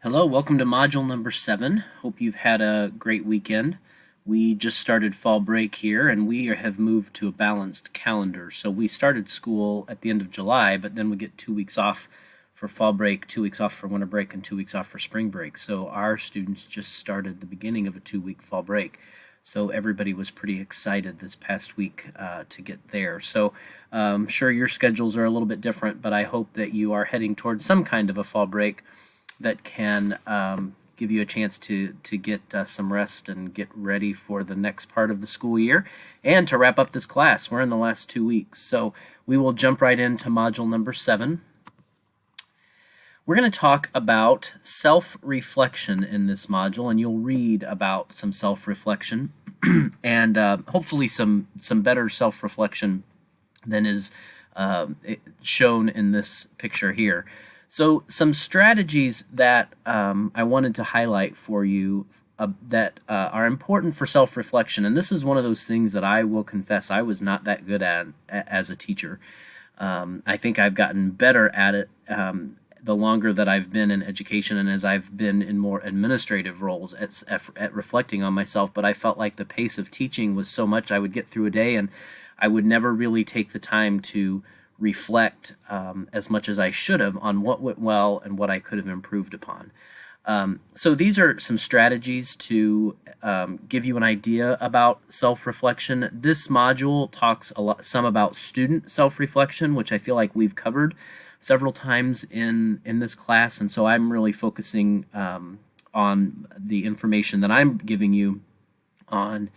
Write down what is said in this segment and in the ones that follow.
Hello, welcome to module number 7. Hope you've had a great weekend. We just started fall break here and we have moved to a balanced calendar. So we started school at the end of July, but then we get 2 weeks off for fall break, 2 weeks off for winter break, and 2 weeks off for spring break. So our students just started the beginning of a 2-week fall break. So everybody was pretty excited this past week to get there. So sure your schedules are a little bit different, but I hope that you are heading towards some kind of a fall break that can give you a chance to get some rest and get ready for the next part of the school year and to wrap up this class. We're in the last 2 weeks, so we will jump right into module number 7. We're going to talk about self-reflection in this module, and you'll read about some self-reflection and hopefully some better self-reflection than is shown in this picture here. So some strategies that I wanted to highlight for you that are important for self-reflection, and this is one of those things that I will confess I was not that good at as a teacher. I think I've gotten better at it the longer that I've been in education and as I've been in more administrative roles at reflecting on myself, but I felt like the pace of teaching was so much I would get through a day and I would never really take the time to reflect as much as I should have on what went well and what I could have improved upon. So these are some strategies to give you an idea about self-reflection. This module talks some about student self-reflection, which I feel like we've covered several times in this class, and so I'm really focusing on the information that I'm giving you on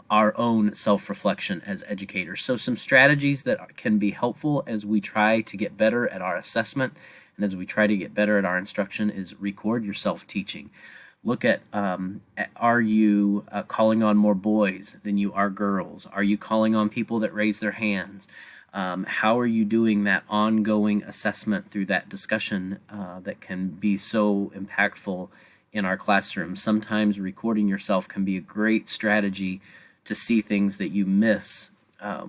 our own self-reflection as educators. So some strategies that can be helpful as we try to get better at our assessment and as we try to get better at our instruction is record your self-teaching. Look at, are you calling on more boys than you are girls? Are you calling on people that raise their hands? How are you doing that ongoing assessment through that discussion that can be so impactful in our classroom? Sometimes recording yourself can be a great strategy to see things that you miss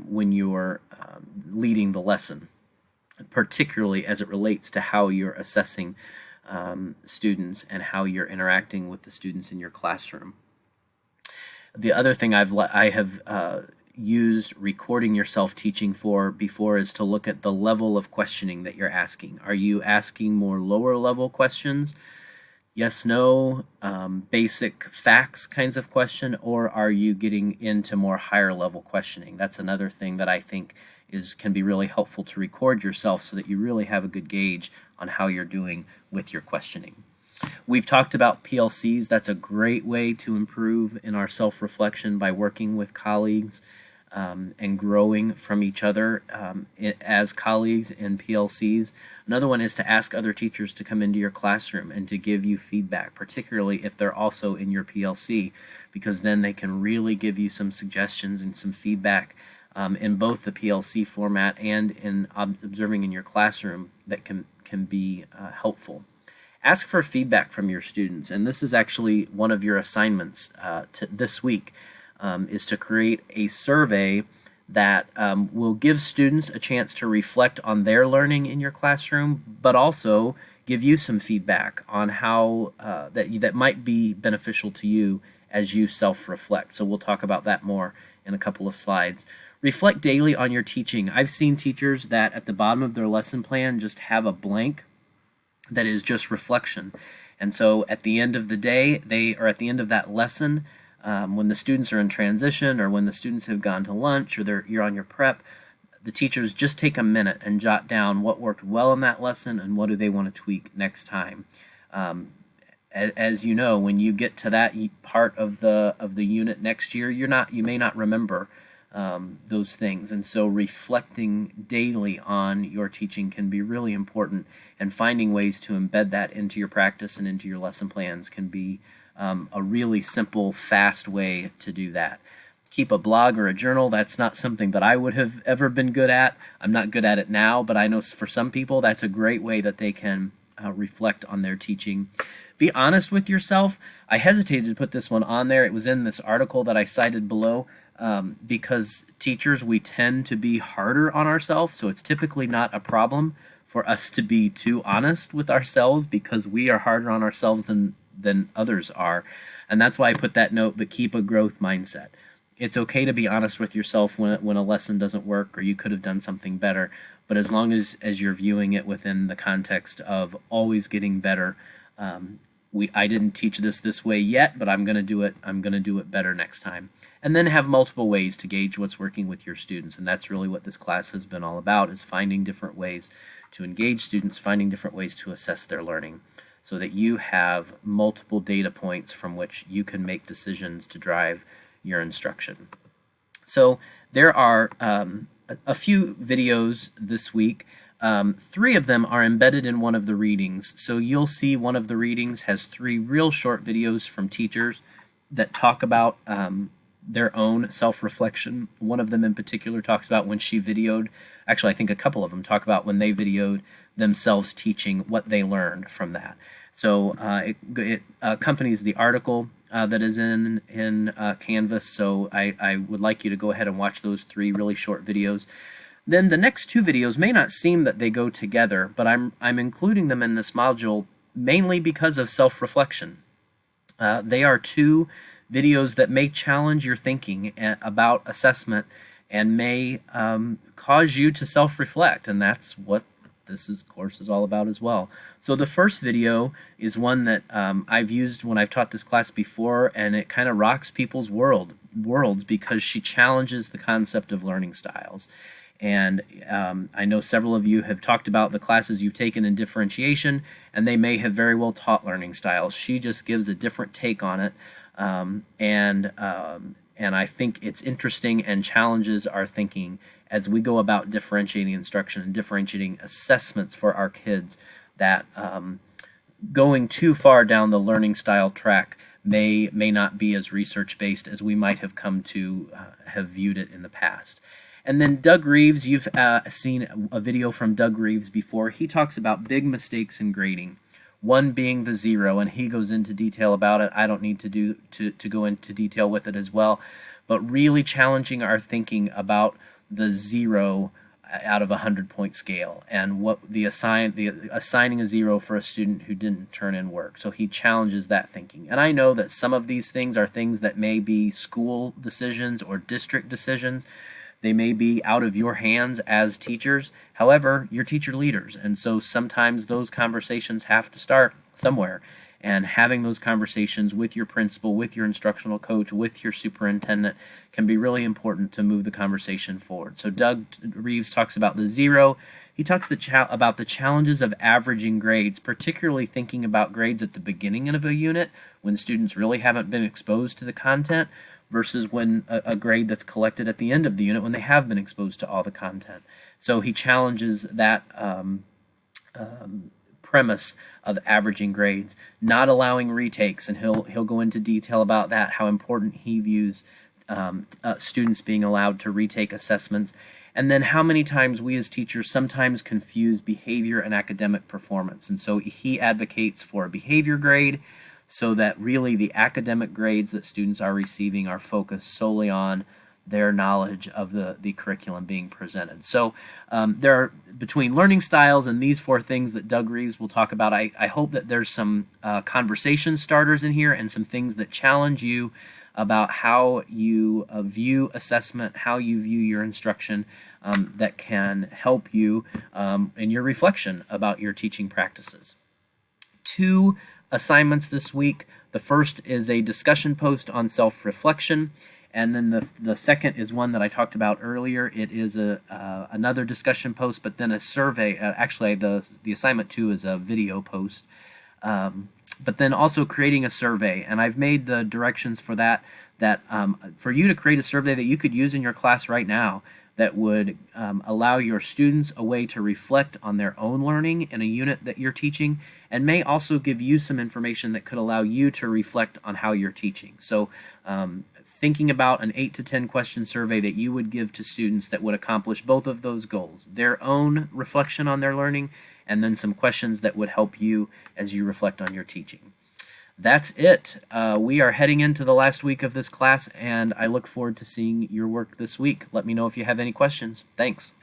when you're leading the lesson, particularly as it relates to how you're assessing students and how you're interacting with the students in your classroom. The other thing I have used recording yourself teaching for before is to look at the level of questioning that you're asking. Are you asking more lower level questions? Yes, no, basic facts kinds of question, or are you getting into more higher level questioning? That's another thing that I think can be really helpful to record yourself so that you really have a good gauge on how you're doing with your questioning. We've talked about PLCs. That's a great way to improve in our self-reflection by working with colleagues and growing from each other as colleagues in PLCs. Another one is to ask other teachers to come into your classroom and to give you feedback, particularly if they're also in your PLC, because then they can really give you some suggestions and some feedback in both the PLC format and in observing in your classroom that can be helpful. Ask for feedback from your students, and this is actually one of your assignments this week. Is to create a survey that will give students a chance to reflect on their learning in your classroom, but also give you some feedback on how that might be beneficial to you as you self-reflect. So we'll talk about that more in a couple of slides. Reflect daily on your teaching. I've seen teachers that at the bottom of their lesson plan just have a blank that is just reflection. And so at the end of the day, at the end of that lesson, when the students are in transition or when the students have gone to lunch or you're on your prep, the teachers just take a minute and jot down what worked well in that lesson and what do they want to tweak next time. As you know, when you get to that part of the unit next year, you may not remember those things, and so reflecting daily on your teaching can be really important, and finding ways to embed that into your practice and into your lesson plans can be a really simple, fast way to do that. Keep a blog or a journal. That's not something that I would have ever been good at. I'm not good at it now, but I know for some people that's a great way that they can reflect on their teaching. Be honest with yourself. I hesitated to put this one on there. It was in this article that I cited below because teachers, we tend to be harder on ourselves, so it's typically not a problem for us to be too honest with ourselves, because we are harder on ourselves than others are. And that's why I put that note, but keep a growth mindset. It's okay to be honest with yourself when a lesson doesn't work or you could have done something better, but as long as you're viewing it within the context of always getting better. I didn't teach this way yet, but I'm going to do it. I'm going to do it better next time. And then have multiple ways to gauge what's working with your students. And that's really what this class has been all about, is finding different ways to engage students, finding different ways to assess their learning, so that you have multiple data points from which you can make decisions to drive your instruction. So there are a few videos this week. 3 of them are embedded in one of the readings. So you'll see one of the readings has 3 real short videos from teachers that talk about their own self-reflection. One of them in particular talks about when she videoed, actually I think a couple of them talk about when they videoed themselves teaching, what they learned from that. So it accompanies the article that is in Canvas. So I would like you to go ahead and watch those 3 really short videos. Then the next 2 videos may not seem that they go together, but I'm including them in this module mainly because of self-reflection. They are 2 videos that may challenge your thinking about assessment and may cause you to self-reflect, and that's what this course is all about as well. So the first video is one that I've used when I've taught this class before, and it kind of rocks people's worlds because she challenges the concept of learning styles. And I know several of you have talked about the classes you've taken in differentiation, and they may have very well taught learning styles. She just gives a different take on it, and I think it's interesting and challenges our thinking as we go about differentiating instruction and differentiating assessments for our kids, that going too far down the learning style track may not be as research-based as we might have come to have viewed it in the past. And then Doug Reeves, you've seen a video from Doug Reeves before. He talks about big mistakes in grading, one being the 0, and he goes into detail about it. I don't need to go into detail with it as well, but really challenging our thinking about the 0 out of a 100-point scale, and what assigning a 0 for a student who didn't turn in work. So he challenges that thinking. And I know that some of these things are things that may be school decisions or district decisions. They may be out of your hands as teachers. However, you're teacher leaders, and so sometimes those conversations have to start somewhere. And having those conversations with your principal, with your instructional coach, with your superintendent can be really important to move the conversation forward. So Doug Reeves talks about the 0. He talks about the challenges of averaging grades, particularly thinking about grades at the beginning of a unit when students really haven't been exposed to the content, versus when a grade that's collected at the end of the unit when they have been exposed to all the content. So he challenges that premise of averaging grades, not allowing retakes, and he'll go into detail about that, how important he views students being allowed to retake assessments, and then how many times we as teachers sometimes confuse behavior and academic performance. And so he advocates for a behavior grade, so that really the academic grades that students are receiving are focused solely on their knowledge of the curriculum being presented. So there are, between learning styles and these 4 things that Doug Reeves will talk about, I hope that there's some conversation starters in here and some things that challenge you about how you view assessment, how you view your instruction, that can help you in your reflection about your teaching practices. 2 assignments this week. The first is a discussion post on self-reflection, and then the second is one that I talked about earlier. It is another discussion post, but then a survey. Actually, the assignment 2 is a video post, but then also creating a survey. And I've made the directions for that for you to create a survey that you could use in your class right now, that would allow your students a way to reflect on their own learning in a unit that you're teaching, and may also give you some information that could allow you to reflect on how you're teaching. So thinking about an 8 to 10 question survey that you would give to students that would accomplish both of those goals, their own reflection on their learning, and then some questions that would help you as you reflect on your teaching. That's it. We are heading into the last week of this class, and I look forward to seeing your work this week. Let me know if you have any questions. Thanks.